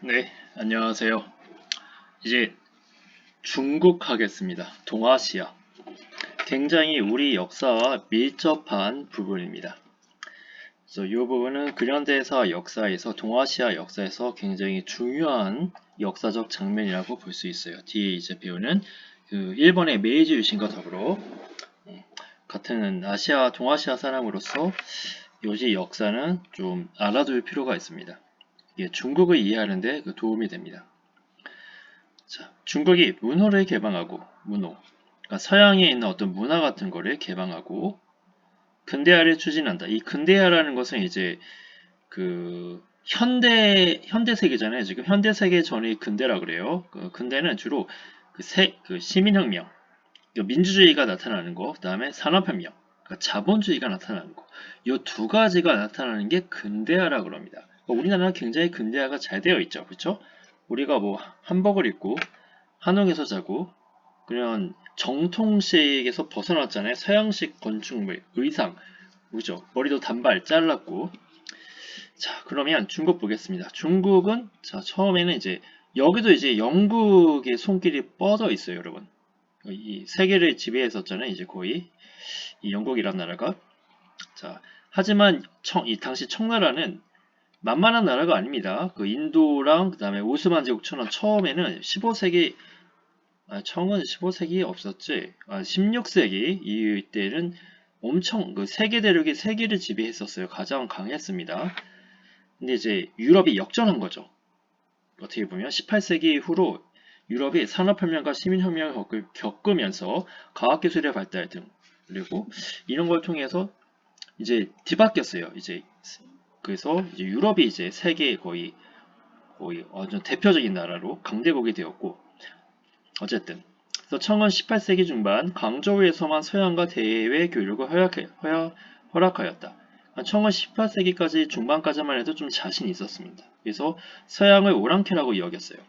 네, 안녕하세요. 이제 중국 하겠습니다. 동아시아. 굉장히 우리 역사와 밀접한 부분입니다. 그래서 이 부분은 근현대사 역사에서 동아시아 역사에서 굉장히 중요한 역사적 장면이라고 볼 수 있어요. 뒤에 이제 배우는 그 일본의 메이지 유신과 더불어 같은 동아시아 사람으로서 요지 역사는 좀 알아둘 필요가 있습니다. 이게 중국을 이해하는데 도움이 됩니다. 자, 중국이 문호를 개방하고 그러니까 서양에 있는 어떤 문화 같은 거를 개방하고 근대화를 추진한다. 이 근대화라는 것은 이제 그 현대 세계잖아요. 지금 현대 세계 전이 근대라 그래요. 근대는 주로 그 시민혁명, 민주주의가 나타나는 거, 그다음에 산업혁명, 그러니까 자본주의가 나타나는 거. 이 두 가지가 나타나는 게 근대화라 그럽니다. 우리나라는 굉장히 근대화가 잘 되어 있죠, 그렇죠? 우리가 뭐 한복을 입고 한옥에서 자고 그런 정통식에서 벗어났잖아요. 서양식 건축물, 의상, 그죠? 머리도 단발 잘랐고. 자, 그러면 중국 보겠습니다. 중국은 자 처음에는 이제 여기도 이제 영국의 손길이 뻗어 있어요, 여러분. 이 세계를 지배했었잖아요, 이제 거의 이 영국이란 나라가. 자, 하지만 이 당시 청나라는 만만한 나라가 아닙니다. 그 인도랑 그다음에 오스만 제국처럼 처음에는 15세기 청은 15세기에 없었지. 16세기 이때는 엄청 그 세계 대륙이 세계를 지배했었어요. 가장 강했습니다. 근데 이제 유럽이 역전한 거죠. 어떻게 보면 18세기 이후로 유럽이 산업혁명과 시민혁명을 겪으면서 과학기술의 발달 등 그리고 이런 걸 통해서 이제 뒤바뀌었어요. 이제 그래서 이제 유럽이 이제 세계의 거의 완전 대표적인 나라로 강대국이 되었고 어쨌든 그래서 청은 18세기 중반 광저우에서만 서양과 대외 교류를 허락하였다. 청은 18세기까지 중반까지만 해도 좀 자신이 있었습니다. 그래서 서양을 오랑캐라고 여겼어요.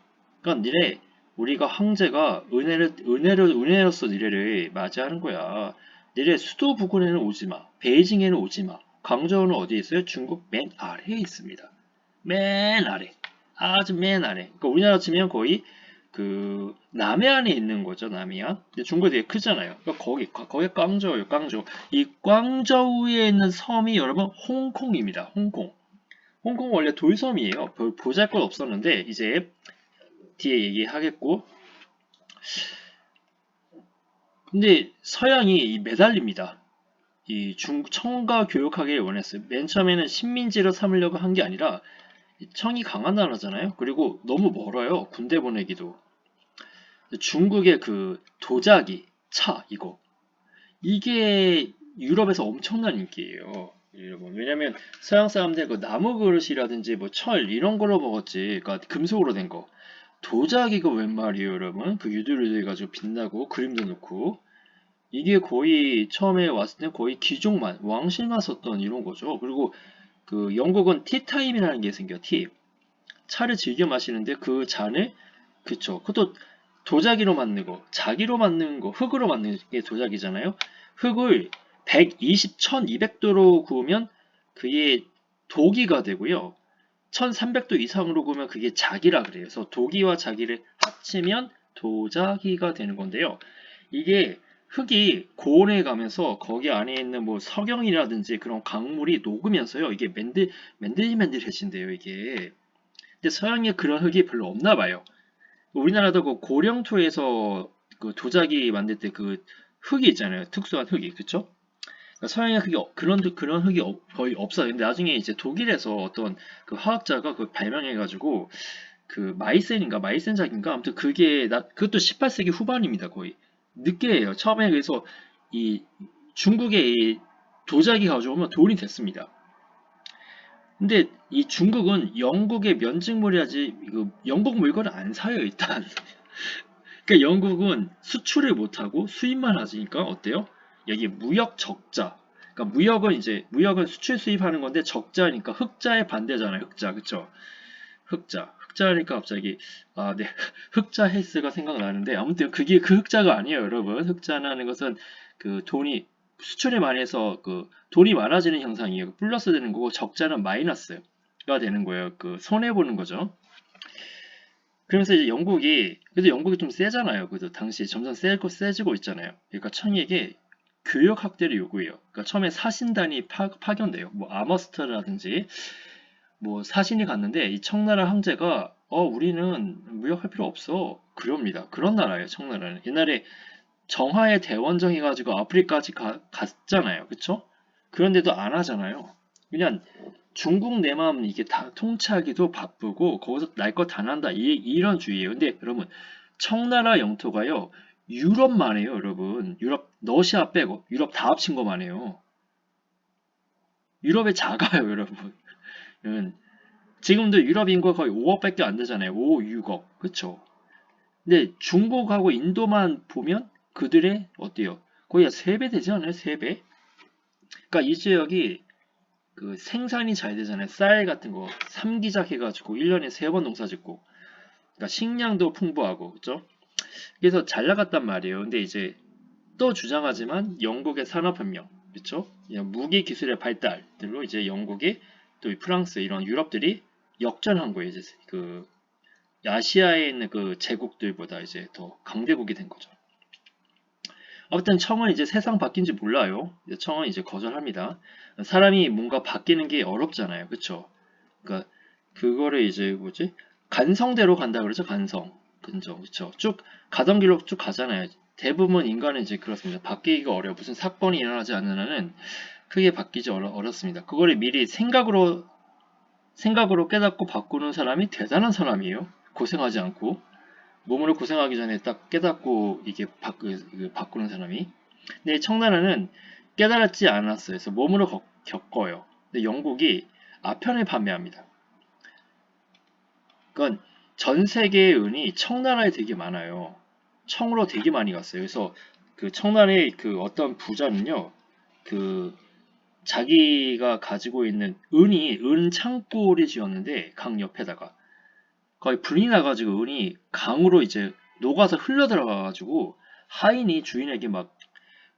그러니까 니네 우리가 황제가 은혜로서 니네를 맞이하는 거야. 니네 수도 부근에는 오지 마. 베이징에는 오지 마. 광저우는 어디에 있어요? 중국 맨 아래에 있습니다. 맨 아래. 아주 맨 아래. 그러니까 우리나라 치면 거의 그 남해안에 있는 거죠, 남해안. 근데 중국이 되게 크잖아요. 그러니까 거기 광저우예요, 광저우. 이 광저우에 있는 섬이 여러분 홍콩입니다. 홍콩. 홍콩 원래 돌섬이에요. 별 보잘것 없었는데 이제 뒤에 얘기하겠고. 근데 서양이 매달립니다. 이 청과 교육하기를 원했어요. 맨 처음에는 식민지로 삼으려고 한 게 아니라 청이 강한 나라잖아요. 그리고 너무 멀어요. 군대 보내기도. 중국의 그 도자기, 차 이거 이게 유럽에서 엄청난 인기예요. 여러분. 왜냐면 서양 사람들 그 나무 그릇이라든지 뭐 철 이런 걸로 먹었지. 그러니까 금속으로 된 거. 도자기가 웬 말이에요, 여러분. 그 유두르드 해가지고 빛나고 그림도 넣고 이게 거의 처음에 왔을 때 거의 귀족만 왕실만 썼던 이런 거죠. 그리고 그 영국은 티타임이라는 게 생겨. 티. 차를 즐겨 마시는데 그 잔을 그쵸. 그것도 도자기로 만든 거, 자기로 만든 거, 흙으로 만든 게 도자기잖아요. 흙을 120, 1200도로 구우면 그게 도기가 되고요. 1300도 이상으로 구우면 그게 자기라 그래요. 그래서 도기와 자기를 합치면 도자기가 되는 건데요. 이게 흙이 고온에 가면서 거기 안에 있는 뭐 석영이라든지 그런 강물이 녹으면서요. 이게 맨들맨들해진대요, 이게. 근데 서양에 그런 흙이 별로 없나 봐요. 우리나라도 그 고령토에서 그 도자기 만들 때 그 흙이 있잖아요. 특수한 흙이, 그쵸? 그러니까 서양에 그런 흙이 거의 없어요. 근데 나중에 이제 독일에서 어떤 그 화학자가 그 발명해가지고 그 마이센작인가? 아무튼 그것도 18세기 후반입니다. 거의 늦게예요. 처음에 그래서 이 중국에 이 도자기 가져오면 돈이 됐습니다. 근데 이 중국은 영국의 면직물이라지 영국 물건을 안 사요 일단. 그러니까 영국은 수출을 못하고 수입만 하니까 어때요? 여기 무역 적자. 그러니까 무역은 수출 수입하는 건데 적자니까 흑자의 반대잖아요. 흑자, 그쵸? 흑자니까 갑자기 네 흑자 헬스가 생각나는데 아무튼 그게 그 흑자가 아니에요, 여러분. 흑자라는 것은 그 돈이 수출을 많이 해서 그 돈이 많아지는 현상이에요. 플러스 되는 거고 적자는 마이너스가 되는 거예요. 그 손해 보는 거죠. 그러면서 이제 그래도 영국이 좀 세잖아요. 그래도 당시 점점 세지고 있잖아요. 그러니까 청에게 교역 확대를 요구해요. 그러니까 처음에 사신단이 파견돼요. 뭐 아머스터라든지 뭐 사신이 갔는데 이 청나라 황제가 우리는 무역할 필요 없어. 그럽니다. 그런 나라예요, 청나라는. 옛날에 정하에 대원정 해가지고 아프리카까지 갔잖아요. 그쵸? 그런데도 안 하잖아요. 그냥 중국 내 마음 이게 다 통치하기도 바쁘고 거기서 날 것 다 난다 이런 주의예요. 근데 여러분 청나라 영토가요 유럽만 해요, 여러분. 유럽 러시아 빼고 유럽 다 합친 것만 해요. 유럽이 작아요, 여러분. 지금도 유럽 인구가 거의 5억밖에 안 되잖아요. 5, 6억. 그쵸? 근데 중국하고 인도만 보면 그들의 어때요? 거의 3배 되지 않아요? 3배? 그러니까 이 지역이 그 생산이 잘 되잖아요. 쌀 같은 거 삼기작 해가지고 1년에 3번 농사 짓고 그러니까 식량도 풍부하고 그죠? 그래서 잘 나갔단 말이에요. 근데 이제 또 주장하지만 영국의 산업혁명 그렇죠? 무기 기술의 발달들로 이제 영국이 또 프랑스 이런 유럽들이 역전한 거예요. 이제 그 아시아에 있는 그 제국들보다 이제 더 강대국이 된 거죠. 아무튼 청은 이제 세상 바뀐지 몰라요. 청은 이제 거절합니다. 사람이 뭔가 바뀌는 게 어렵잖아요. 그쵸? 그러니까 그거를 이제 뭐지? 간성대로 간다 그러죠. 간성. 근정. 그쵸? 쭉 가던 길로 쭉 가잖아요. 대부분 인간은 이제 그렇습니다. 바뀌기가 어려워. 무슨 사건이 일어나지 않는 한은 크게 바뀌지 어렵습니다. 그거를 미리 생각으로 깨닫고 바꾸는 사람이 대단한 사람이에요. 고생하지 않고. 몸으로 고생하기 전에 딱 깨닫고 이게 바꾸는 사람이. 근데 청나라는 깨달았지 않았어요. 그래서 몸으로 겪어요. 근데 영국이 아편을 판매합니다. 그러니까 전 세계의 은이 청나라에 되게 많아요. 청으로 되게 많이 갔어요. 그래서 그 청나라의 그 어떤 부자는요, 그 자기가 가지고 있는 은 창고를 지었는데 강 옆에다가 거의 불이 나가지고 은이 강으로 이제 녹아서 흘러 들어가가지고 하인이 주인에게 막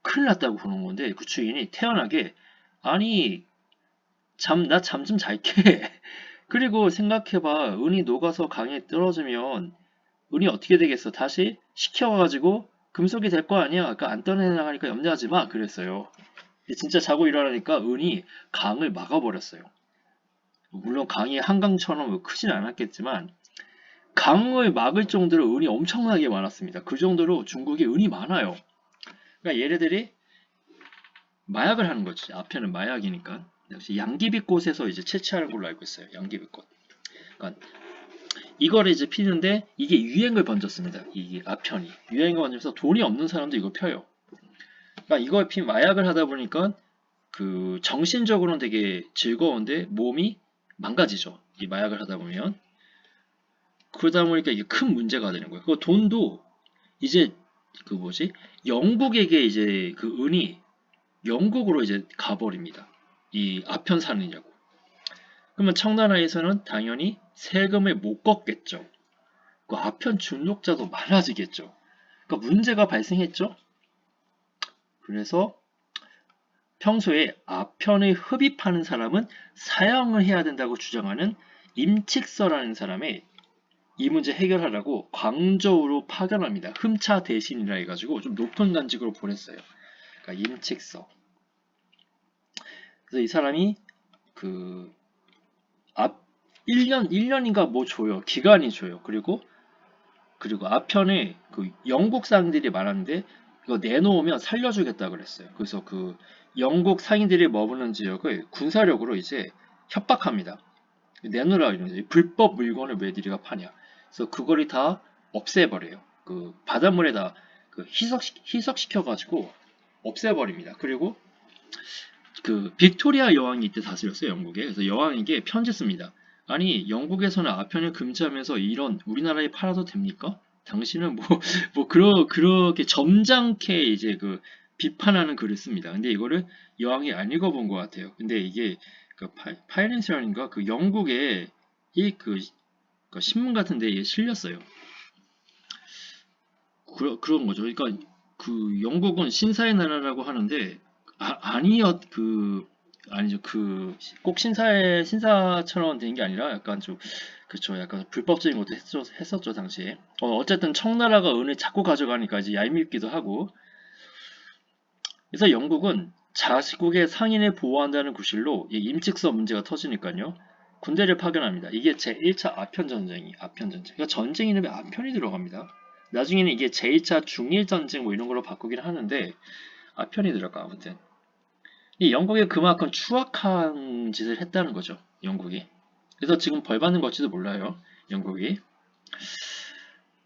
큰일 났다고 그러는 건데 그 주인이 태연하게 아니 나 잠 좀 잘게 그리고 생각해봐 은이 녹아서 강에 떨어지면 은이 어떻게 되겠어 다시 식혀가지고 금속이 될 거 아니야 그러니까 안 떠내나가니까 염려하지 마 그랬어요. 진짜 자고 일어나니까 은이 강을 막아버렸어요. 물론 강이 한강처럼 크진 않았겠지만 강을 막을 정도로 은이 엄청나게 많았습니다. 그 정도로 중국에 은이 많아요. 그러니까 얘네들이 마약을 하는 거지. 아편은 마약이니까. 역시 양귀비꽃에서 이제 채취하는 걸로 알고 있어요. 양귀비꽃. 그러니까 이거를 이제 피는데 이게 유행을 번졌습니다. 이게 아편이 유행을 번지면서 돈이 없는 사람도 이거 펴요. 그러니까 이걸 마약을 하다 보니까 그 정신적으로는 되게 즐거운데 몸이 망가지죠. 이 마약을 하다 보면. 그러다 보니까 이게 큰 문제가 되는 거예요. 그 돈도 이제 그 뭐지? 영국에게 이제 그 은이 영국으로 이제 가버립니다. 이 아편 사느냐고. 그러면 청나라에서는 당연히 세금을 못 걷겠죠. 그 아편 중독자도 많아지겠죠. 그러니까 문제가 발생했죠. 그래서 평소에 아편을 흡입하는 사람은 사형을 해야 된다고 주장하는 임칙서라는 사람의 이 문제 해결하라고 광저우로 파견합니다. 흠차 대신이라 해가지고 좀 높은 단직으로 보냈어요. 그러니까 임칙서. 그래서 이 사람이 그 앞 1년인가 뭐 줘요. 기간이 줘요. 그리고 아편에 그 영국 상인들이 많았는데 이거 내놓으면 살려주겠다 그랬어요. 그래서 그 영국 상인들이 머무는 지역을 군사력으로 이제 협박합니다. 내놓으라 이러면서 불법 물건을 왜 니가 파냐. 그래서 그거를 다 없애버려요. 그 바닷물에다 그 희석시켜가지고 없애버립니다. 그리고 그 빅토리아 여왕이 이때 다스렸어요, 영국에. 그래서 여왕에게 편지 씁니다. 아니, 영국에서는 아편을 금지하면서 이런 우리나라에 팔아도 됩니까? 당신은 그렇게 점잖게 이제 그 비판하는 글을 씁니다. 근데 이거를 여왕이 안 읽어본 것 같아요. 근데 이게 그 파이낸셜인가 그 영국에 그 신문 같은 데에 실렸어요. 그런 거죠. 그러니까 그 영국은 신사의 나라라고 하는데 아니었 아니죠. 꼭 신사처럼 된 게 아니라 약간 좀, 그쵸. 약간 불법적인 것도 했었죠, 당시에. 어쨌든 청나라가 은을 자꾸 가져가니까 이제 얄밉기도 하고. 그래서 영국은 자국의 상인을 보호한다는 구실로 이 임직서 문제가 터지니까요. 군대를 파견합니다. 이게 제1차 아편전쟁. 그러니까 전쟁 이름에 아편이 들어갑니다. 나중에는 이게 제2차 중일전쟁 뭐 이런 걸로 바꾸긴 하는데, 아편이 들어가, 아무튼. 이 영국이 그만큼 추악한 짓을 했다는 거죠. 영국이. 그래서 지금 벌 받는 걸지도 몰라요. 영국이.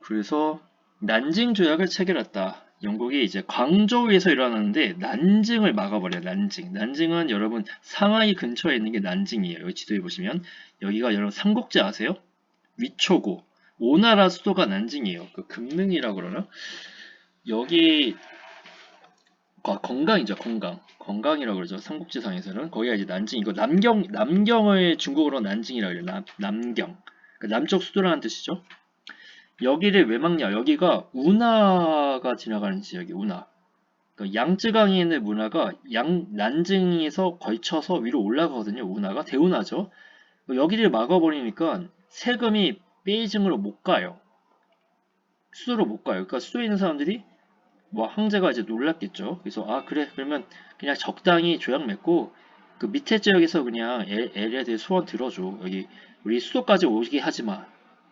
그래서 난징 조약을 체결했다. 영국이 이제 광저우에서 일어났는데 난징을 막아버려요. 난징. 난징은 여러분 상하이 근처에 있는 게 난징이에요. 여기 지도에 보시면 여기가 여러분 삼국지 아세요? 위초고. 오나라 수도가 난징이에요. 그 금능이라고 그러나? 여기 건강이죠, 건강. 건강이라고 그러죠. 삼국지상에서는. 거기가 이제 난징, 이거 남경을 중국어로 난징이라고 해요. 남경. 그 남쪽 수도라는 뜻이죠. 여기를 왜 막냐? 여기가 운하가 지나가는 지역이 운하. 그 양쯔강에 있는 운하가 난징에서 걸쳐서 위로 올라가거든요. 운하가 대운하죠. 여기를 막아버리니까 세금이 베이징으로 못 가요. 수도로 못 가요. 그러니까 수도에 있는 사람들이 뭐 황제가 이제 놀랐겠죠. 그래서 아 그래 그러면 그냥 적당히 조약 맺고 그 밑에 지역에서 그냥 LA에 소원 들어줘. 여기 우리 수도까지 오게 하지 마.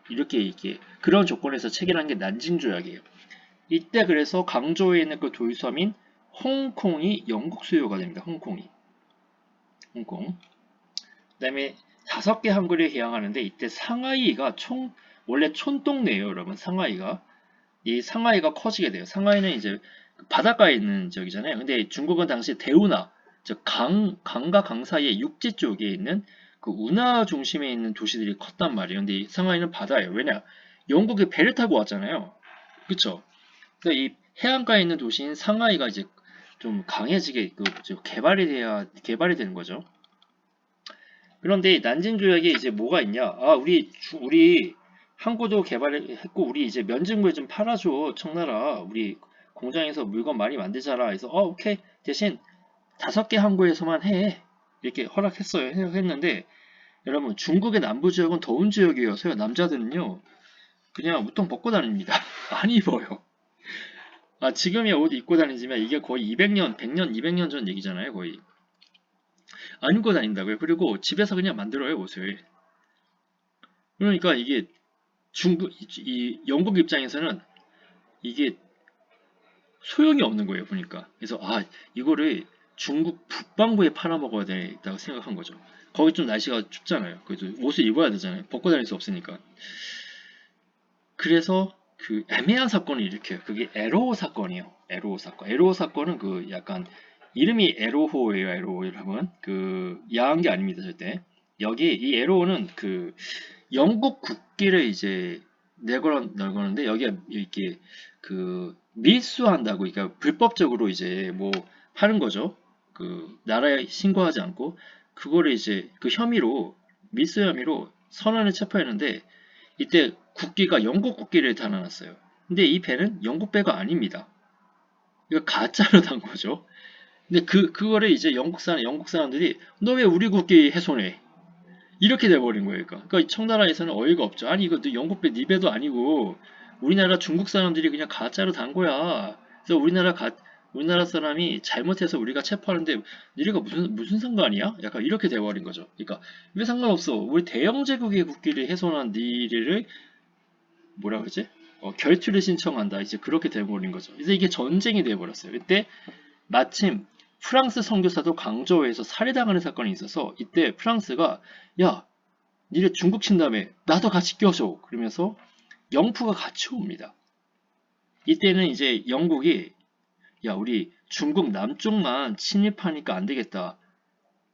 이렇게 그런 조건에서 체결한 게 난징 조약이에요. 이때 그래서 강조에 있는 그 도유섬인 홍콩이 영국 수요가 됩니다. 홍콩. 그다음에 5개 항구를 개항하는데 이때 상하이가 원래 촌동네예요, 여러분. 상하이가 이 상하이가 커지게 돼요. 상하이는 이제 바닷가에 있는 지역이잖아요. 근데 중국은 당시 대운하, 즉 강과 강 사이에 육지 쪽에 있는 그 운하 중심에 있는 도시들이 컸단 말이에요. 근데 이 상하이는 바다예요. 왜냐? 영국이 배를 타고 왔잖아요. 그쵸? 그래서 이 해안가에 있는 도시인 상하이가 이제 좀 강해지게 개발이 되는 거죠. 그런데 난징 조약에 이제 뭐가 있냐? 아, 우리 항구도 개발했고 우리 이제 면직물 좀 팔아줘. 청나라. 우리 공장에서 물건 많이 만들자라. 해서 오케이. 대신 5개 항구에서만 해. 이렇게 허락했어요. 했는데 여러분 중국의 남부 지역은 더운 지역이어서요. 남자들은요. 그냥 우통 벗고 다닙니다. 안 입어요. 아, 지금이야 옷 입고 다니지만 이게 거의 200년, 100년, 200년 전 얘기잖아요. 거의. 안 입고 다닌다고요. 그리고 집에서 그냥 만들어요, 옷을. 그러니까 이게 영국 입장에서는 이게 소용이 없는 거예요, 보니까. 그래서, 이거를 중국 북방부에 팔아먹어야 되겠다고 생각한 거죠. 거기 좀 날씨가 춥잖아요. 그래서 옷을 입어야 되잖아요. 벗고 다닐 수 없으니까. 그래서 그 애매한 사건을 일으켜요. 그게 에로호 사건이에요. 에로호 사건. 에로호 사건은 그 약간 이름이 에로호예요. 에로호 여러분. 그 야한 게 아닙니다. 절대. 여기 이 에로호는 그 영국 국기를 이제 내걸었는데 여기에 이렇게 그 밀수한다고 그러니까 불법적으로 이제 뭐 하는 거죠. 그 나라에 신고하지 않고 그거를 이제 그 혐의로 밀수 혐의로 선원을 체포했는데 이때 국기가 영국 국기를 달아놨어요. 근데 이 배는 영국 배가 아닙니다. 이거 가짜로 단 거죠. 근데 그거를 이제 영국 사람들이 너 왜 우리 국기 훼손해? 이렇게 돼버린 거예요. 그러니까 청나라에서는 어이가 없죠. 아니 이거 영국 배, 네 배도 아니고 우리나라 중국 사람들이 그냥 가짜로 단 거야. 그래서 우리나라 사람이 잘못해서 우리가 체포하는데 니네가 무슨 상관이야? 약간 이렇게 돼버린 거죠. 그러니까 왜 상관없어? 우리 대영제국의 국기를 훼손한 니네를 뭐라 그러지? 결투를 신청한다. 이제 그렇게 돼버린 거죠. 이제 이게 전쟁이 돼버렸어요. 이때 마침 프랑스 선교사도 강저우에서 살해당하는 사건이 있어서 이때 프랑스가 야, 니네 중국 친다며 나도 같이 껴줘. 그러면서 영프가 같이 옵니다. 이때는 이제 영국이 야, 우리 중국 남쪽만 침입하니까 안 되겠다.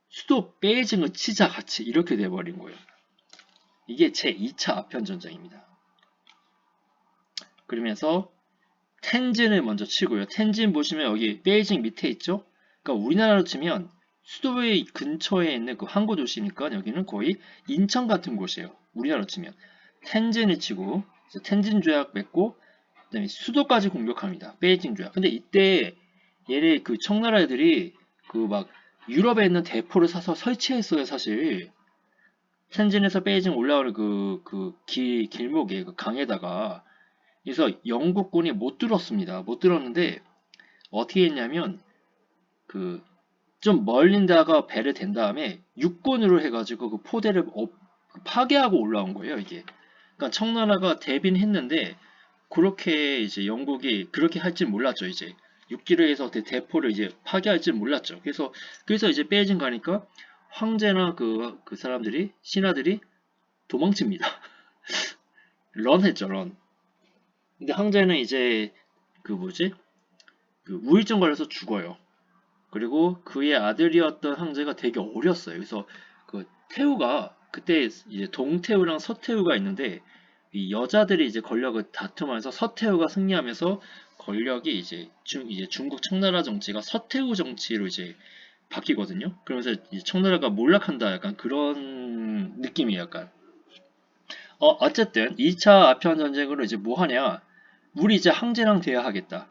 수도 베이징을 치자 같이 이렇게 돼버린 거예요. 이게 제2차 아편전쟁입니다. 그러면서 텐진을 먼저 치고요. 텐진 보시면 여기 베이징 밑에 있죠? 그러니까 우리나라로 치면 수도의 근처에 있는 그 항구 도시니까 여기는 거의 인천 같은 곳이에요. 우리나라로 치면. 텐진을 치고 텐진 조약 맺고 그다음에 수도까지 공격합니다. 베이징 조약. 근데 이때 얘네 그 청나라 애들이 그 막 유럽에 있는 대포를 사서 설치했어요, 사실. 텐진에서 베이징 올라오는 길목에, 그 강에다가. 그래서 영국군이 못 들었습니다. 못 들었는데, 어떻게 했냐면, 그, 좀 멀린다가 배를 댄 다음에 육군으로 해가지고 그 포대를 파괴하고 올라온 거예요, 이게. 그러니까 청나라가 대비는 했는데, 그렇게 이제 영국이 그렇게 할 줄 몰랐죠, 이제. 육지로 해서 대포를 이제 파괴할 줄 몰랐죠. 그래서 이제 베이징 가니까 황제나 그 사람들이, 신하들이 도망칩니다. 런 했죠, 런. 근데 황제는 이제 그 뭐지? 그 우울증 걸려서 죽어요. 그리고 그의 아들이었던 황제가 되게 어렸어요. 그래서 그 태후가 그때 이제 동태후랑 서태후가 있는데 이 여자들이 이제 권력을 다툼하면서 서태후가 승리하면서 권력이 이제 중국 청나라 정치가 서태후 정치로 이제 바뀌거든요. 그러면서 이제 청나라가 몰락한다 약간 그런 느낌이 약간. 어쨌든 2차 아편 전쟁으로 이제 뭐 하냐? 우리 이제 황제랑 대화하겠다.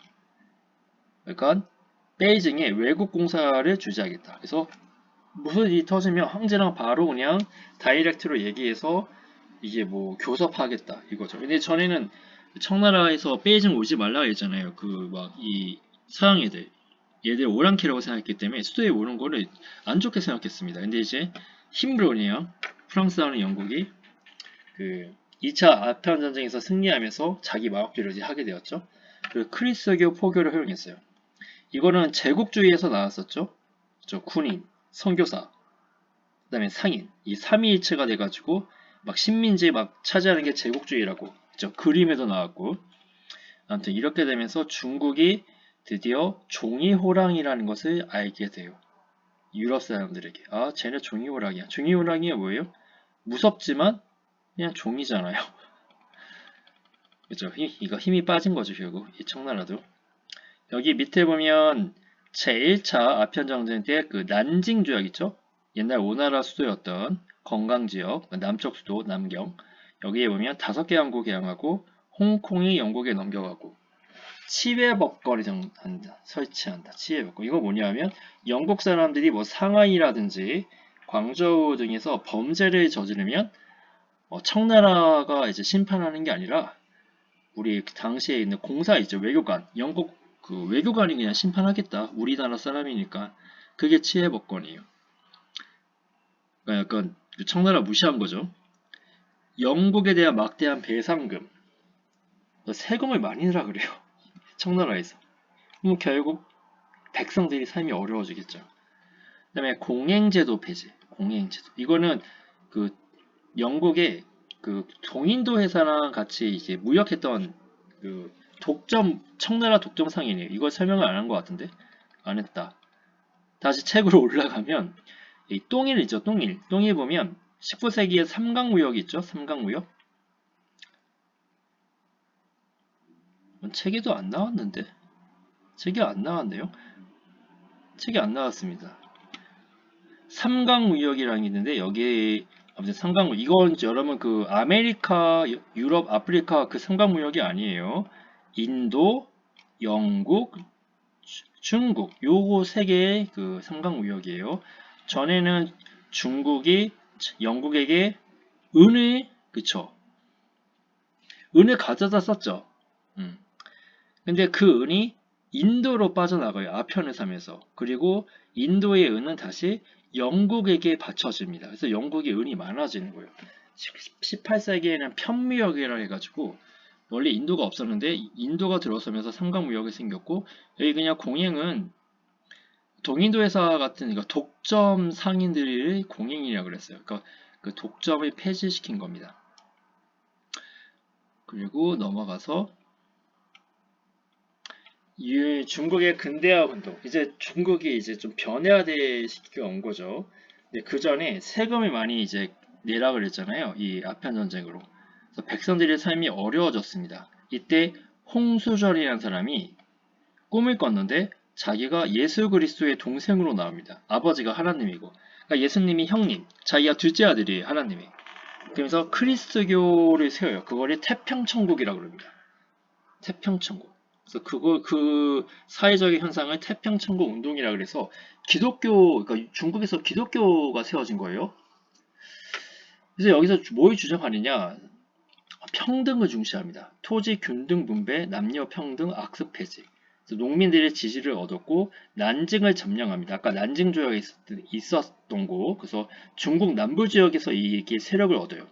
그러니까 베이징에 외국 공사를 주재하겠다. 그래서 무슨 일이 터지면 황제랑 바로 그냥 다이렉트로 얘기해서 이게 뭐 교섭하겠다 이거죠. 근데 전에는 청나라에서 베이징 오지 말라 했잖아요. 그 막 이 서양 얘들 오랑캐라고 생각했기 때문에 수도에 오는 거를 안 좋게 생각했습니다. 근데 이제 힘으로네요. 프랑스하는 영국이 그 2차 아편 전쟁에서 승리하면서 자기 마음대로 이제 하게 되었죠. 그리고 크리스교 포교를 허용했어요. 이거는 제국주의에서 나왔었죠. 저 군인, 선교사, 그다음에 상인 이 삼위일체가 돼가지고 막 식민지 막 차지하는 게 제국주의라고 저 그림에도 나왔고 아무튼 이렇게 되면서 중국이 드디어 종이호랑이라는 것을 알게 돼요. 유럽 사람들에게 아 쟤네 종이호랑이야. 종이호랑이가 뭐예요? 무섭지만 그냥 종이잖아요. 그죠? 이거 힘이 빠진 거죠 결국 이 청나라도. 여기 밑에 보면 제1차 아편전쟁 때 그 난징 조약 있죠? 옛날 오나라 수도였던 건강지역, 남쪽 수도 남경. 여기에 보면 5개 항구 개항하고 홍콩이 영국에 넘겨가고 치외법거리 설치한다. 치외법거. 이거 뭐냐면 영국 사람들이 뭐 상하이라든지 광저우 등에서 범죄를 저지르면 청나라가 이제 심판하는 게 아니라 우리 당시에 있는 공사 있죠. 외교관. 영국 그 외교관이 그냥 심판하겠다. 우리나라 사람이니까. 그게 치해법권이에요. 그러니까 약간 청나라 무시한 거죠. 영국에 대한 막대한 배상금. 세금을 많이 내라 그래요. 청나라에서. 그럼 결국 백성들이 삶이 어려워지겠죠. 그다음에 공행제도 폐지. 공행제도. 이거는 그 영국의 그 동인도 회사랑 같이 이제 무역했던 그 청나라 독점 상인이에요. 이걸 설명을 안 한 것 같은데 안 했다. 다시 책으로 올라가면 이 똥일 있죠. 똥일 보면 19세기에 삼강무역이 있죠. 삼강무역. 책에도 안 나왔는데 책이 안 나왔네요. 책이 안 나왔습니다. 삼강무역이라는 게 있는데 여기에 아무튼 삼강무역 이건 여러분 그 아메리카, 유럽, 아프리카 그 삼강무역이 아니에요. 인도, 영국, 중국 요거 세 개의 그 삼강무역이에요. 전에는 중국이 영국에게 은을 그쵸 은을 가져다 썼죠. 근데 그 은이 인도로 빠져나가요. 아편을 사면서. 그리고 인도의 은은 다시 영국에게 바쳐집니다. 그래서 영국의 은이 많아지는 거예요. 18세기에는 편무역이라 해가지고 원래 인도가 없었는데 인도가 들어서면서 삼강무역이 생겼고 여기 그냥 공행은 동인도 회사 같은 그러니까 독점 상인들이 공행이라고 그랬어요. 그러니까 그 독점을 폐지시킨 겁니다. 그리고 넘어가서 중국의 근대화 운동. 이제 중국이 이제 좀 변해화될 시기가 온 거죠. 근데 그 전에 세금을 많이 이제 내라 그랬잖아요. 이 아편 전쟁으로. 그래서 백성들의 삶이 어려워졌습니다. 이때 홍수절이라는 사람이 꿈을 꿨는데 자기가 예수 그리스도의 동생으로 나옵니다. 아버지가 하나님이고. 그러니까 예수님이 형님, 자기가 둘째 아들이 하나님이. 그러면서 크리스트교를 세워요. 그거를 태평천국이라고 그럽니다. 태평천국. 그래서 그 사회적인 현상을 태평천국 운동이라 그래서 기독교, 그러니까 중국에서 기독교가 세워진 거예요. 그래서 여기서 뭘 주장하느냐? 평등을 중시합니다. 토지 균등 분배, 남녀 평등, 악습 폐지. 농민들의 지지를 얻었고 난징을 점령합니다. 아까 난징 조약이 있었던 곳, 그래서 중국 남부 지역에서 이게 세력을 얻어요.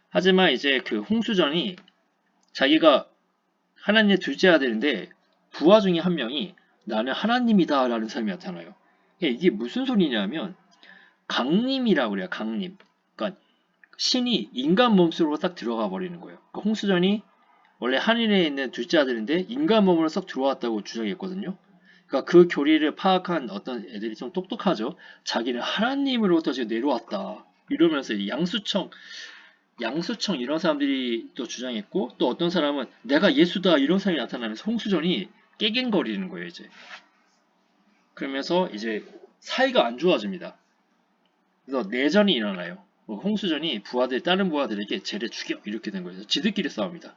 하지만 이제 그 홍수전이 자기가 하나님의 둘째 아들인데 부하 중에 한 명이 나는 하나님이다 라는 사람이 나타나요. 이게 무슨 소리냐면 강림이라고 그래요. 강림. 그러니까 신이 인간 몸속으로 딱 들어가 버리는 거예요. 그러니까 홍수전이 원래 하늘에 있는 둘째 아들인데 인간 몸으로 썩 들어왔다고 주장했거든요. 그러니까 그 교리를 파악한 어떤 애들이 좀 똑똑하죠. 자기는 하나님으로부터 지금 내려왔다. 이러면서 양수청 이런 사람들이 또 주장했고, 또 어떤 사람은 내가 예수다 이런 사람이 나타나면서 홍수전이 깨갱거리는 거예요, 이제. 그러면서 이제 사이가 안 좋아집니다. 그래서 내전이 일어나요. 홍수전이 다른 부하들에게 쟤를 죽여 이렇게 된 거예요. 지들끼리 싸웁니다.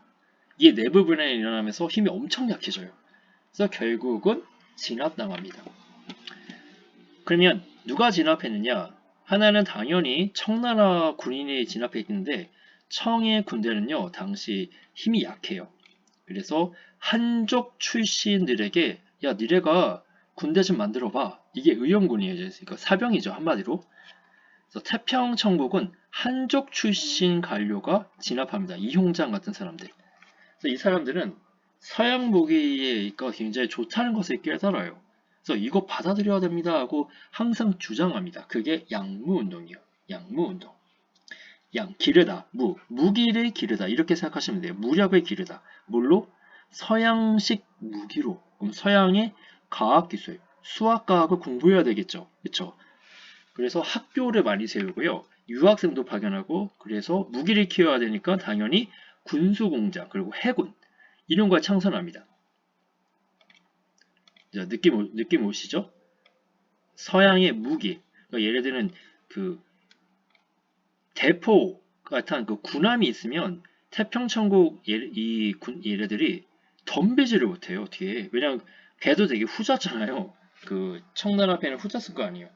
이게 내부 분열이 일어나면서 힘이 엄청 약해져요. 그래서 결국은 진압당합니다. 그러면 누가 진압했느냐? 하나는 당연히 청나라 군인이 진압했는데 청의 군대는요 당시 힘이 약해요. 그래서 한족 출신들에게 야 니네가 군대 좀 만들어봐. 이게 의용군이에요. 그러니까 사병이죠 한마디로. 그래서 태평천국은 한족 출신 관료가 진압합니다. 이홍장 같은 사람들. 그래서 이 사람들은 서양 무기에 굉장히 좋다는 것을 깨달아요. 그래서 이거 받아들여야 됩니다 하고 항상 주장합니다. 그게 양무운동이에요. 양무운동. 기르다, 무기를 기르다 이렇게 생각하시면 돼요. 무력을 기르다. 뭘로? 서양식 무기로. 그럼 서양의 과학기술, 수학과학을 공부해야 되겠죠. 그렇죠? 그래서 학교를 많이 세우고요. 유학생도 파견하고 그래서 무기를 키워야 되니까 당연히 군수공장 그리고 해군 이런 걸 창설합니다. 자, 느낌 오시죠? 서양의 무기. 그러니까 예를 들면 그 대포 같은 그 군함이 있으면 태평천국 얘네들이 덤비지를 못해요. 뒤에. 왜냐면 배도 되게 후졌잖아요. 그 청나라 배는 후졌을 거 아니에요.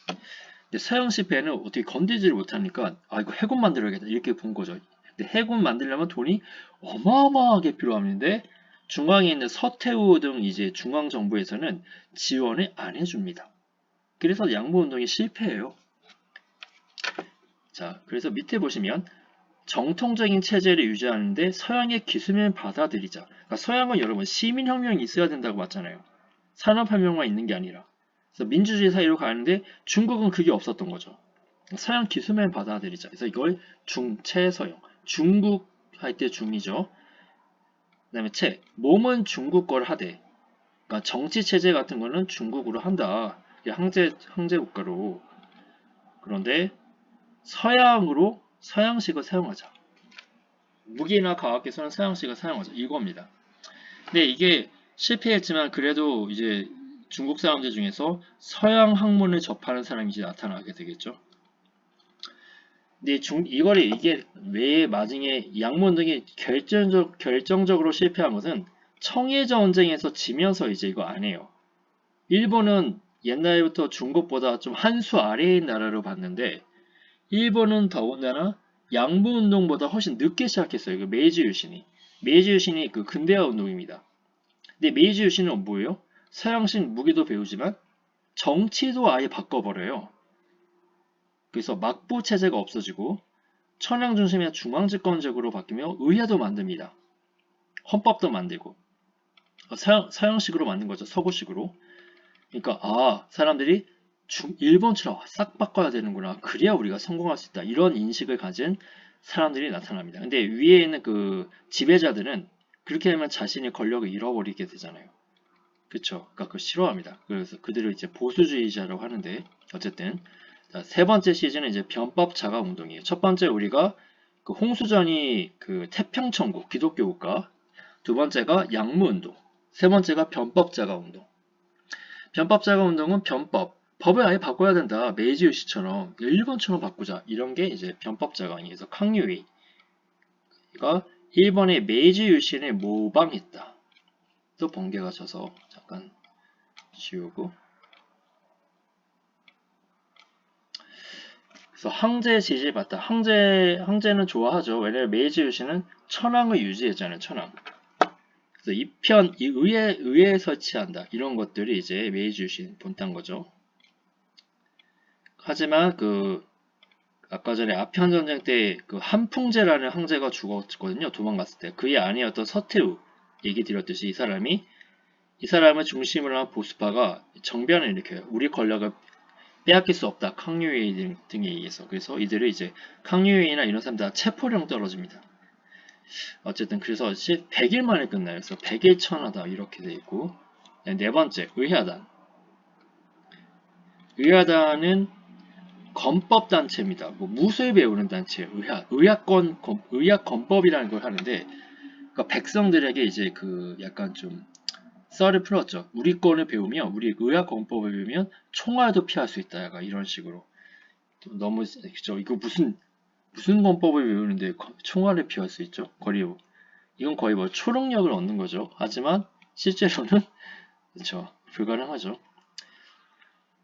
근데 서양식 배는 어떻게 건드지를 못하니까 아 이거 해군 만들어야겠다 이렇게 본 거죠. 근데 해군 만들려면 돈이 어마어마하게 필요한데 중앙에 있는 서태후 등 이제 중앙 정부에서는 지원을 안 해줍니다. 그래서 양보운동이 실패해요. 자, 그래서 밑에 보시면 정통적인 체제를 유지하는데 서양의 기술을 받아들이자. 그러니까 서양은 여러분 시민혁명이 있어야 된다고 봤잖아요. 산업혁명만 있는 게 아니라. 그래서 민주주의 사회로 가는데 중국은 그게 없었던 거죠. 서양 기술만 받아들이자. 그래서 이걸 중체서양. 중국 할 때 중이죠. 그 다음에 몸은 중국 걸 하되. 그러니까 정치 체제 같은 거는 중국으로 한다. 항제 국가로. 그런데 서양식을 사용하자. 무기나 과학기술은 서양식을 사용하자. 이겁니다. 근데 이게 실패했지만 그래도 이제 중국 사람들 중에서 서양 학문을 접하는 사람이 이제 나타나게 되겠죠. 근데 이게 왜 나중에 양문등이 결정적으로 실패한 것은 청해전쟁에서 지면서 이제 이거 안 해요. 일본은 옛날부터 중국보다 좀 한 수 아래인 나라로 봤는데 일본은 더군다나 양부운동보다 훨씬 늦게 시작했어요. 그 메이지 유신이. 메이지 유신이 그 근대화 운동입니다. 근데 메이지 유신은 뭐예요? 서양식 무기도 배우지만 정치도 아예 바꿔버려요. 그래서 막부 체제가 없어지고 천황 중심의 중앙집권적으로 바뀌며 의회도 만듭니다. 헌법도 만들고 서양식으로 만든 거죠. 서구식으로. 그러니까 사람들이 일본처럼 싹 바꿔야 되는구나. 그래야 우리가 성공할 수 있다. 이런 인식을 가진 사람들이 나타납니다. 근데 위에 있는 그 지배자들은 그렇게 되면 자신의 권력을 잃어버리게 되잖아요. 그쵸? 그러니까 그걸 싫어합니다. 그래서 그들을 이제 보수주의자라고 하는데 어쨌든 자, 세 번째 시즌은 이제 변법 자각 운동이에요. 첫 번째 우리가 그 홍수전이 그 태평천국 기독교 국가, 두 번째가 양무운동, 세 번째가 변법 자각 운동. 변법 자각 운동은 법을 아예 바꿔야 된다. 메이지 유시처럼 일본처럼 바꾸자. 이런 게 이제 변법 자각이에요. 캉유이가 일본의 메이지 유신을 모방했다. 또 번개가 져서 잠깐 지우고. 그래서 항제 지지받다. 항제는 좋아하죠. 왜냐면 메이지 유신은 천황을 유지했잖아요. 천황. 그래서 이 의회에 설치한다. 이런 것들이 이제 메이지 유신 본딴 거죠. 하지만 아까 전에 아편 전쟁 때 그 한풍제라는 황제가 죽었거든요. 도망갔을 때. 그의 아내였던 서태후 얘기 드렸듯이 이 사람을 중심으로 한 보수파가 정변을 일으켜요. 우리 권력을 빼앗길 수 없다. 캉유웨이 등에 의해서. 그래서 이들을 이제 캉유웨이나 이런 사람들 다 체포령 떨어집니다. 어쨌든 그래서 100일 만에 끝나요. 그래서 100일 천하다 이렇게 돼 있고. 네 번째 의하단. 의하단은 건법단체입니다. 뭐 무술 배우는 단체, 의학건법이라는 걸 하는데, 그러니까 백성들에게 이제 약간 좀 썰을 풀었죠. 우리 거를 배우면, 우리 의학건법을 배우면 총알도 피할 수 있다. 약간 이런 식으로. 너무 그죠? 이거 무슨 건법을 배우는데 총알을 피할 수 있죠? 이건 거의 뭐 초능력을 얻는 거죠. 하지만 실제로는 그렇죠. 불가능하죠.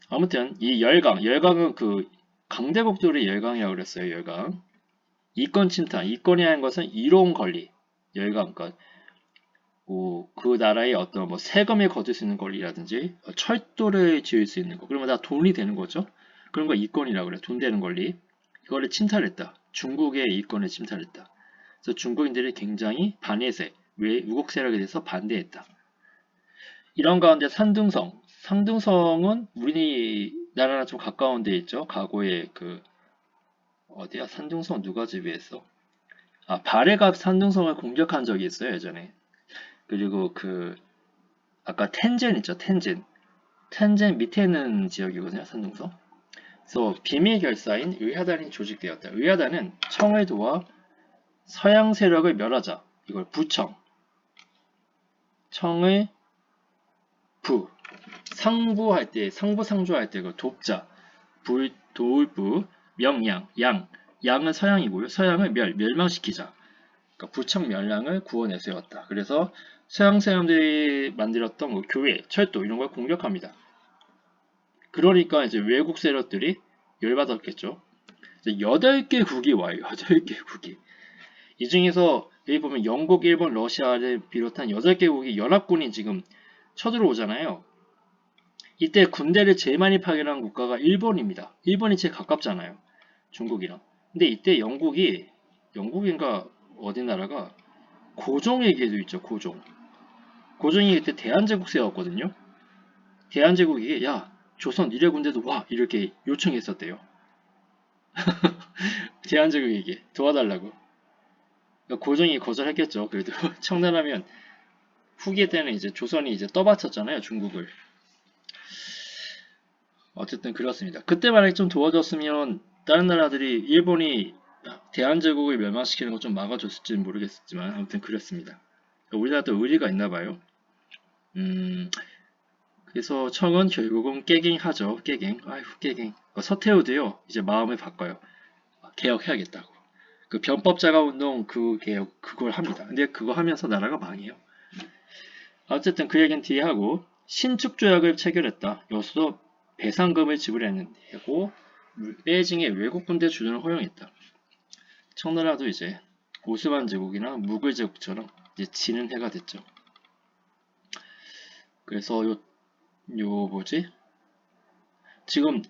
아무튼 이 열강은 강대국들의 열강이라고 그랬어요. 열강. 이권 침탈, 이권이 하는 것은 이로운 권리. 열강, 그러니까 그 나라의 어떤 뭐 세금을 거둘 수 있는 권리라든지 철도를 지을 수 있는 거. 그러면 다 돈이 되는 거죠. 그런 거 이권이라고 그래. 돈 되는 권리. 이거를 침탈했다. 중국의 이권을 침탈했다. 그래서 중국인들이 굉장히 반예세, 우국 세력에 대해서 반대했다. 이런 가운데 산둥성은 우리나라랑 좀 가까운 데 있죠. 과거에 어디야? 산둥성 누가 지배했어? 발해가 산둥성을 공격한 적이 있어요, 예전에. 그리고 아까 텐젠 있죠, 텐젠. 텐젠 밑에 있는 지역이거든요, 산둥성. 그래서 비밀 결사인 의하단이 조직되었다. 의하단은 청을 도와 서양 세력을 멸하자. 이걸 부청. 청을 상부할 때, 상주할 때 돕자. 도울부, 명양, 양은 서양이고요. 서양을 멸망시키자. 그러니까 부청 멸랑을 구원해 세웠다. 그래서 서양 사람들이 만들었던 교회, 철도 이런 걸 공격합니다. 그러니까 이제 외국 세력들이 열받았겠죠. 8개국이 와요. 8개국이. 이 중에서 여기 보면 영국, 일본, 러시아를 비롯한 8개국이 연합군이 지금 쳐들어오잖아요. 이때 군대를 제일 많이 파견한 국가가 일본입니다. 일본이 제일 가깝잖아요. 중국이랑. 근데 이때 영국인가 어디 나라가 고종에게도 있죠. 고종이 그때 대한제국 세웠거든요. 대한제국이 야 조선 이래 군대도 와 이렇게 요청했었대요. 대한제국에게 도와달라고. 그러니까 고종이 거절했겠죠. 그래도 청나라면 후기 때는 이제 조선이 이제 떠받쳤잖아요. 중국을. 어쨌든 그렇습니다. 그때 만약에 좀 도와줬으면 다른 나라들이 일본이 대한제국을 멸망시키는 거 좀 막아줬을지는 모르겠지만 아무튼 그랬습니다. 우리나라도 의리가 있나 봐요. 그래서 청은 결국은 깨갱하죠. 깨갱. 깨갱. 서태후도요. 이제 마음을 바꿔요. 개혁해야겠다고. 변법자가 운동 그걸 합니다. 근데 그거 하면서 나라가 망해요. 어쨌든 그 얘기는 뒤에 하고 신축조약을 체결했다. 여기서도 배상금을 지불했고 베이징에 외국 군대 주둔을 허용했다. 청나라도 이제 오스만 제국이나 무굴 제국처럼 이제 지는 해가 됐죠. 그래서 지금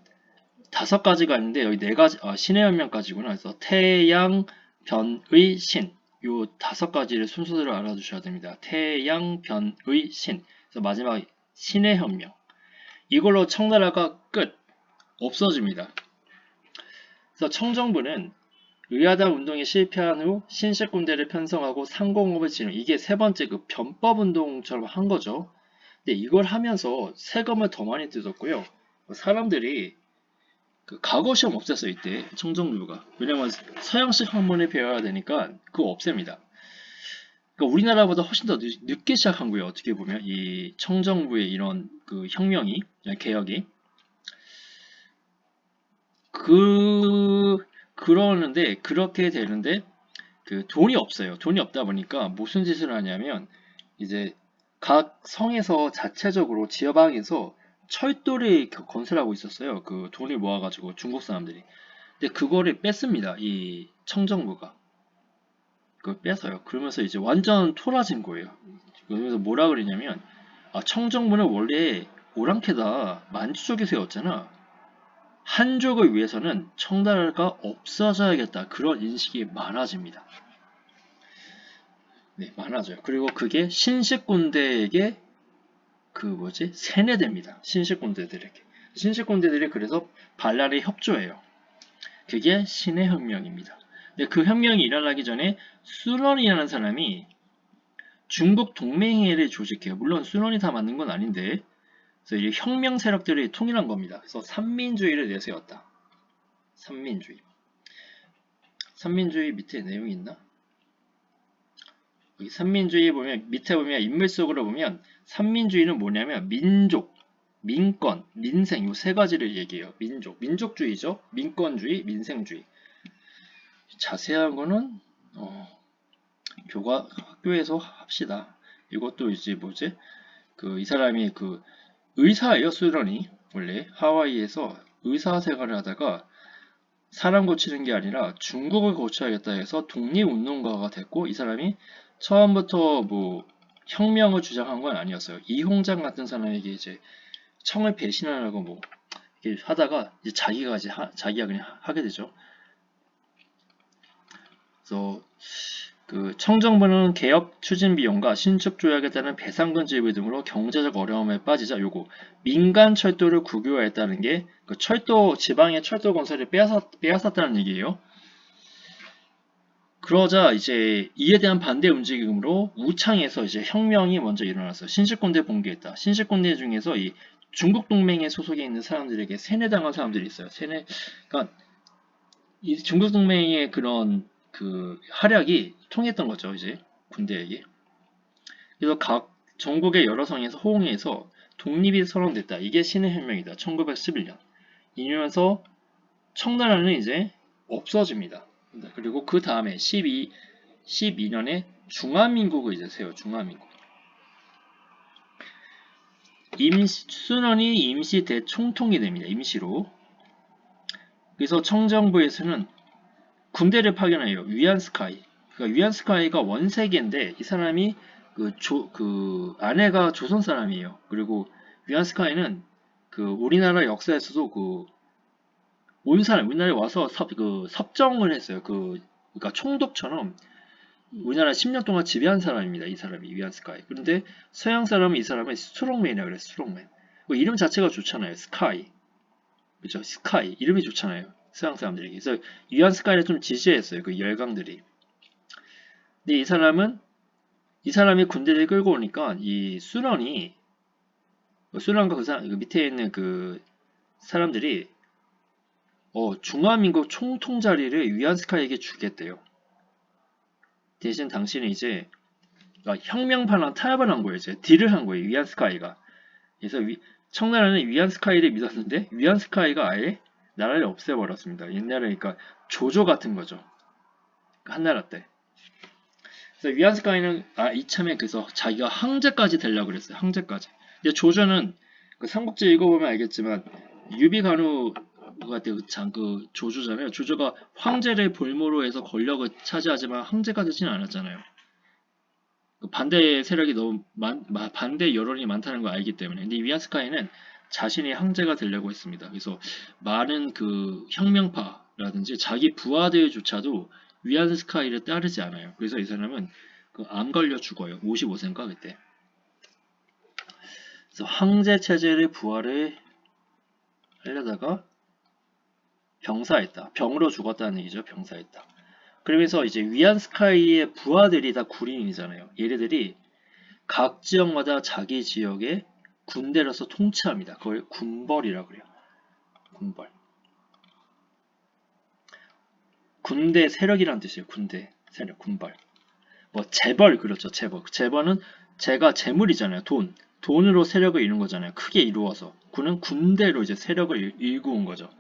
5가지가 있는데 여기 4가지 신의 현명까지구나. 그래서 태양, 변의, 신. 요 5가지를 순서대로 알아두셔야 됩니다. 태양, 변의, 신. 그래서 마지막 신의 현명. 이걸로 청나라가 끝. 없어집니다. 그래서 청정부는 의하단 운동이 실패한 후 신식 군대를 편성하고 상공업을 지는 이게 3번째 변법 운동처럼 한 거죠. 근데 이걸 하면서 세금을 더 많이 뜯었고요. 사람들이 과거 시험 없앴어요. 이때 청정부가. 왜냐면 서양식 학문을 배워야 되니까 그거 없앱니다. 그러니까 우리나라보다 훨씬 더 늦게 시작한 거예요. 어떻게 보면 이 청정부의 이런 혁명이 개혁이 그렇게 되는데 돈이 없어요. 돈이 없다 보니까 무슨 짓을 하냐면 이제 각 성에서 자체적으로 지하방에서 철도를 건설하고 있었어요. 그 돈을 모아가지고 중국 사람들이. 근데 그거를 뺐습니다. 이 청정부가. 그걸 뺏어요. 그러면서 이제 완전 토라진 거예요. 그러면서 뭐라 그러냐면, 아, 청정부는 원래 오랑캐다 만주족이 세웠잖아. 한족을 위해서는 청나라가 없어져야겠다. 그런 인식이 많아집니다. 네, 많아져요. 그리고 그게 신식군대에게 그 뭐지? 세뇌됩니다. 신식군대들에게. 신식군대들이 그래서 반란에 협조해요. 그게 신의 혁명입니다. 근데 그 혁명이 일어나기 전에 수런이라는 사람이 중국 동맹회를 조직해요. 물론 수런이 다 맞는 건 아닌데, 그래서 이 혁명 세력들이 통일한 겁니다. 그래서 삼민주의를 내세웠다. 삼민주의. 삼민주의 밑에 내용이 있나? 여기 삼민주의 보면 밑에 보면 인물 속으로 보면 삼민주의는 뭐냐면 민족, 민권, 민생 요 세 가지를 얘기해요. 민족주의죠. 민권주의, 민생주의. 자세한 거는 학교에서 합시다. 이것도 이제 뭐지? 이 사람이 의사예요. 수련이 원래 하와이에서 의사 생활을 하다가 사람 고치는 게 아니라 중국을 고쳐야겠다 해서 독립운동가가 됐고, 이 사람이 처음부터 뭐 혁명을 주장한 건 아니었어요. 이홍장 같은 사람에게 이제 청을 배신하려고 뭐 이렇게 하다가 이제 자기가 그냥 하게 되죠. 그래서 청정부는 개혁 추진 비용과 신축 조약에 따른 배상금 지급 등으로 경제적 어려움에 빠지자 요거 민간 철도를 국유화했다는 게 지방의 철도 건설을 빼앗았다는 얘기예요. 그러자 이제 이에 대한 반대 움직임으로 우창에서 이제 혁명이 먼저 일어났어요. 신식군대 봉기했다. 신식군대 중에서 이 중국 동맹에 소속해 있는 사람들에게 세뇌당한 사람들이 있어요. 그러니까 이 중국 동맹의 그런 활약이 통했던 거죠, 이제 군대에게. 그래서 각 전국의 여러 성에서 호응해서 독립이 선언됐다. 이게 신의 혁명이다. 1911년. 이러면서 청나라는 이제 없어집니다. 그리고 그 다음에 12년에 중화민국을 이제 세워. 중화민국. 순원이 임시 대총통이 됩니다. 임시로. 그래서 청정부에서는 군대를 파견해요. 위안스카이. 그러니까 위안스카이가 원세계인데 이 사람이 아내가 조선 사람이에요. 그리고 위안스카이는 우리나라 역사에서도 우리나라에 와서 섭정을 했어요. 그러니까 총독처럼 우리나라 10년 동안 지배한 사람입니다. 이 사람이 위안스카이. 그런데 서양 사람은 이 사람을 스트롱맨이라고 그래요. 스트롱맨. 이름 자체가 좋잖아요. 스카이. 그죠? 스카이. 이름이 좋잖아요. 서양 사람들에게. 그래서 위안스카이를 좀 지지했어요. 그 열강들이. 근데 이 사람이 군대를 끌고 오니까 이 수련과 그 밑에 있는 그 사람들이 중화민국 총통 자리를 위안스카이에게 주겠대요. 대신 당신은 이제 혁명파랑 타협을 한 거예요. 이제 딜을 한 거예요. 위안스카이가. 그래서 청나라는 위안스카이를 믿었는데 위안스카이가 아예 나라를 없애버렸습니다. 옛날에 그러니까 조조 같은 거죠. 한나라 때. 그래서 위안스카이는 이참에 그래서 자기가 황제까지 되려고 그랬어요. 황제까지. 근데 조조는 삼국지 읽어보면 알겠지만 유비간우가 그 조조잖아요. 조조가 황제를 볼모로 해서 권력을 차지하지만 황제가 되지는 않았잖아요. 반대 세력이 너무 반대 여론이 많다는 걸 알기 때문에. 근데 위안스카이는 자신이 황제가 되려고 했습니다. 그래서 많은 혁명파라든지 자기 부하들조차도 위안스카이를 따르지 않아요. 그래서 이 사람은 암 걸려 죽어요. 55세인가 그때. 그래서 황제 체제를 부활을 하려다가 병사했다. 병으로 죽었다는 얘기죠. 병사했다. 그러면서 이제 위안스카이의 부하들이 다 군인이잖아요. 얘네들이 각 지역마다 자기 지역에 군대로서 통치합니다. 그걸 군벌이라고 그래요. 군벌. 군대 세력이라는 뜻이에요. 군대 세력, 군벌. 재벌 그렇죠. 재벌. 재벌은 재물이잖아요. 돈으로 세력을 이룬 거잖아요. 크게 이루어서. 군은 군대로 이제 세력을 일구은 거죠.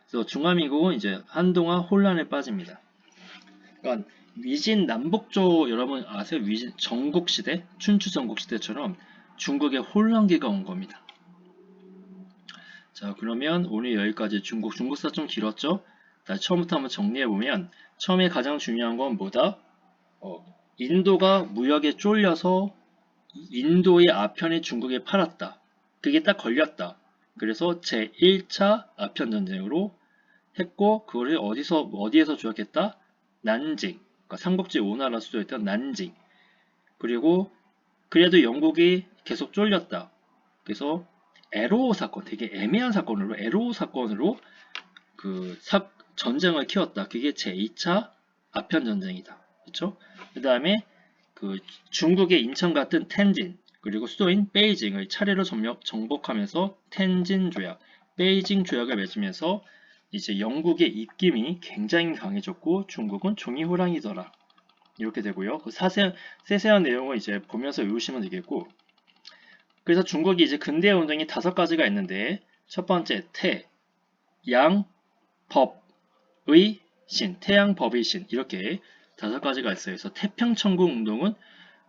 그래서 중화민국은 이제 한동안 혼란에 빠집니다. 그러니까 위진 남북조 여러분 아세요? 위진 전국시대, 춘추 전국시대처럼 중국에 혼란기가 온 겁니다. 자, 그러면 오늘 여기까지 중국사 좀 길었죠? 다시 처음부터 한번 정리해보면 처음에 가장 중요한 건 뭐다? 인도가 무역에 쫄려서 인도의 아편을 중국에 팔았다. 그게 딱 걸렸다. 그래서 제1차 아편전쟁으로 했고 그거를 어디에서 조약했다? 난징. 그러니까 삼국지 5나라 수도였던 난징. 그리고 그래도 영국이 계속 쫄렸다. 그래서 에로우 사건, 되게 애매한 사건으로 에로우 사건으로 그 전쟁을 키웠다. 그게 제2차 아편 전쟁이다. 그렇죠? 그다음에 그 중국의 인천 같은 텐진 그리고 수도인 베이징을 차례로 정복하면서 텐진 조약, 베이징 조약을 맺으면서 이제 영국의 입김이 굉장히 강해졌고 중국은 종이 호랑이더라. 이렇게 되고요. 그 세세한 내용을 이제 보면서 외우시면 되겠고 그래서 중국이 이제 근대 운동이 5가지가 있는데 첫 번째 태, 양, 법, 의, 신, 태양, 법의 신 이렇게 5가지가 있어요. 그래서 태평천국 운동은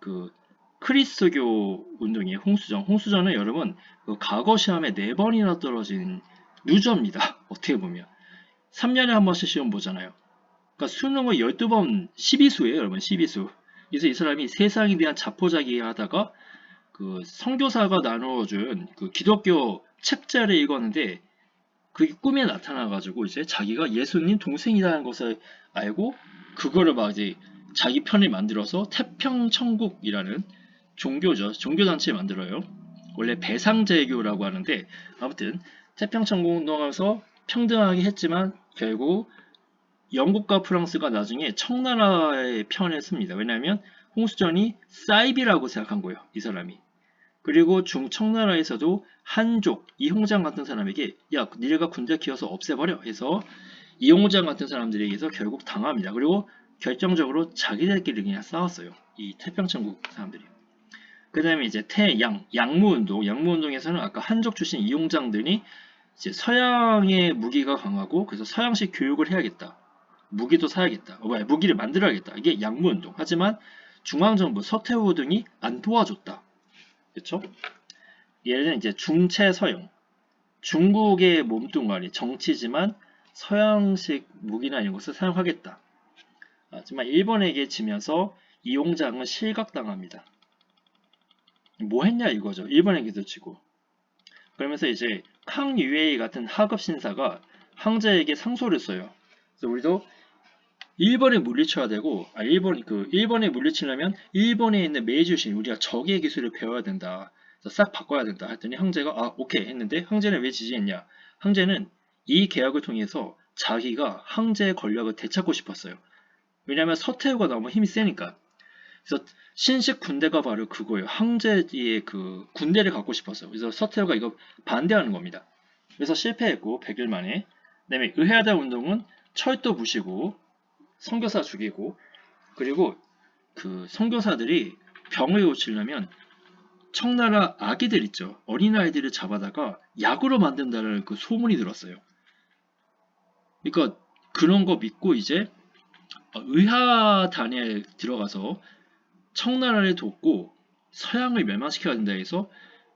그 크리스교 운동이에요. 홍수전은 여러분 그 과거 시험에 4번이나 떨어진 루저입니다. 어떻게 보면 3년에 한 번씩 시험 보잖아요. 그러니까 수능을 12번 12수예요. 여러분 12수. 그래서 이 사람이 세상에 대한 자포자기 하다가 그 선교사가 나누어준 그 기독교 책자를 읽었는데 그게 꿈에 나타나가지고 이제 자기가 예수님 동생이라는 것을 알고 그거를 막 이제 자기 편을 만들어서 태평천국이라는 종교단체를 만들어요. 원래 배상제교라고 하는데 아무튼 태평천국 운동하면서 평등하게 했지만 결국 영국과 프랑스가 나중에 청나라의 편을 씁니다. 왜냐하면 홍수전이 사이비라고 생각한 거예요. 이 사람이. 그리고 청나라에서도 한족, 이홍장 같은 사람에게 야, 니네가 군대 키워서 없애버려 해서 이홍장 같은 사람들에게서 결국 당합니다. 그리고 결정적으로 자기들끼리 그냥 싸웠어요. 이 태평천국 사람들이. 그 다음에 이제 양무운동. 양무운동에서는 아까 한족 출신 이홍장들이 이제 서양의 무기가 강하고 그래서 서양식 교육을 해야겠다. 무기도 사야겠다. 무기를 만들어야겠다. 이게 양무운동. 하지만 중앙정부 서태후 등이 안 도와줬다. 그렇죠? 얘는 이제 중체서양. 중국의 몸뚱아리, 정치지만 서양식 무기나 이런 것을 사용하겠다. 하지만 일본에게 지면서 이홍장은 실각당합니다. 뭐 했냐 이거죠. 일본에게도 지고. 그러면서 이제 캉유에이 같은 하급 신사가 황제에게 상소를 써요. 그래서 우리도 일본에 물리쳐야 되고, 일본에 물리치려면 일본에 있는 메이주신 우리가 적의 기술을 배워야 된다. 그래서 싹 바꿔야 된다. 했더니 황제가 오케이 했는데 황제는 왜 지지했냐? 황제는 이 계약을 통해서 자기가 황제의 권력을 되찾고 싶었어요. 왜냐하면 서태후가 너무 힘이 세니까. 그래서 신식 군대가 바로 그거예요. 황제의 그 군대를 갖고 싶었어요. 그래서 서태후가 이거 반대하는 겁니다. 그래서 실패했고 100일 만에. 그다음에 의해하다 운동은 철도 부시고 선교사 죽이고 그리고 그 선교사들이 병을 고치려면 청나라 아기들 있죠. 어린아이들을 잡아다가 약으로 만든다는 그 소문이 들었어요. 그러니까 그런 거 믿고 이제 의하단에 들어가서 청나라를 돕고 서양을 멸망시켜야 된다 해서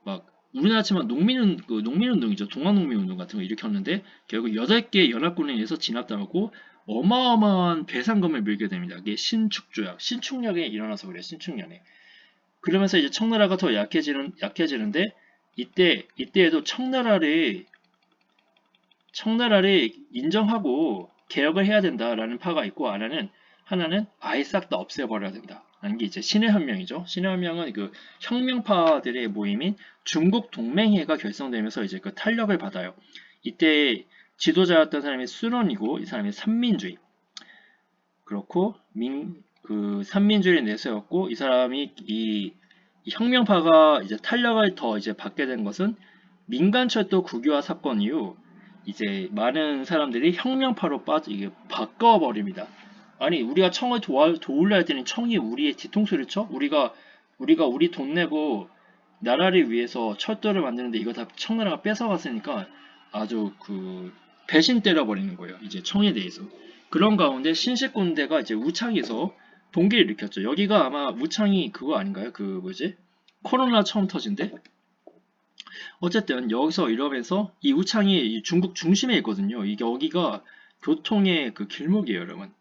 막 우리나라지만 농민운동이죠. 동학농민운동 같은 거 일으켰는데 결국 8개 연합군에 의해서 진압당하고 어마어마한 배상금을 물게 됩니다. 이게 신축조약, 신축년에 일어나서 그래요. 신축년에. 그러면서 이제 청나라가 더 약해지는데 이때에도 청나라를 인정하고 개혁을 해야 된다라는 파가 있고 하나는 아예 싹 다 없애버려야 된다. 라는 게 이제 신의 혁명이죠. 신의 혁명은 그 혁명파들의 모임인 중국 동맹회가 결성되면서 이제 그 탄력을 받아요. 이때 지도자였던 사람이 순원이고 이 사람이 삼민주의. 그렇고 그 삼민주의를 내세웠고 이 사람이 이 혁명파가 이제 탄력을 더 이제 받게 된 것은 민간철도 국유화 사건 이후 이제 많은 사람들이 혁명파로 이게 바꿔버립니다. 아니 우리가 청을 도울려 했더니 청이 우리의 뒤통수를 쳐? 우리가 우리 돈 내고 나라를 위해서 철도를 만드는데 이거 다 청나라가 뺏어갔으니까 아주 그 배신 때려버리는 거예요. 이제 청에 대해서. 그런 가운데 신식군대가 이제 우창에서 동기를 일으켰죠. 여기가 아마 우창이 그거 아닌가요? 그 뭐지? 코로나 처음 터진 데? 어쨌든 여기서 이러면서 이 우창이 이 중국 중심에 있거든요. 이게 여기가 교통의 그 길목이에요, 여러분.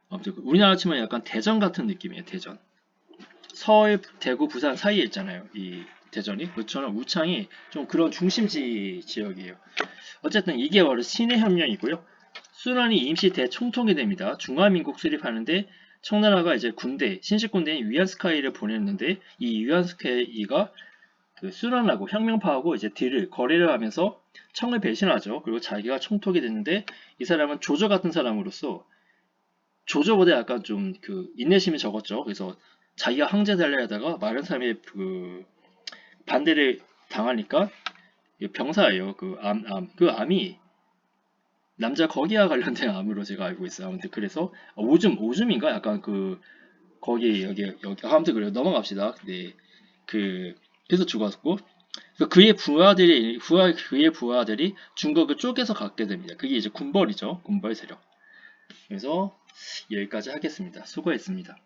아무튼 우리나라 치면 약간 대전 같은 느낌이에요, 대전. 서울, 대구, 부산 사이에 있잖아요, 이 대전이. 그처럼 우창이 좀 그런 중심지 지역이에요. 어쨌든 이게 바로 신해협력이고요. 순환이 임시 대총통이 됩니다. 중화민국 수립하는데 청나라가 이제 군대, 신식군대인 위안스카이를 보냈는데 이 위안스카이가 그 순환하고 혁명파하고 이제 딜을 거래를 하면서 청을 배신하죠. 그리고 자기가 총독이 됐는데 이 사람은 조조 같은 사람으로서 조조보다 약간 좀 그 인내심이 적었죠. 그래서 자기가 황제 달려하다가 마른 사람의 그 반대를 당하니까 병사예요. 그 그 암이 남자 거기와 관련된 암으로 제가 알고 있어요. 아무튼 그래서 오줌인가 약간 그 거기 여기 아무튼 그래요. 넘어갑시다. 네. 그 그래서 죽었고 그의 부하들이 중국을 쪼개서 갖게 됩니다. 그게 이제 군벌이죠. 군벌 세력. 그래서 여기까지 하겠습니다. 수고했습니다.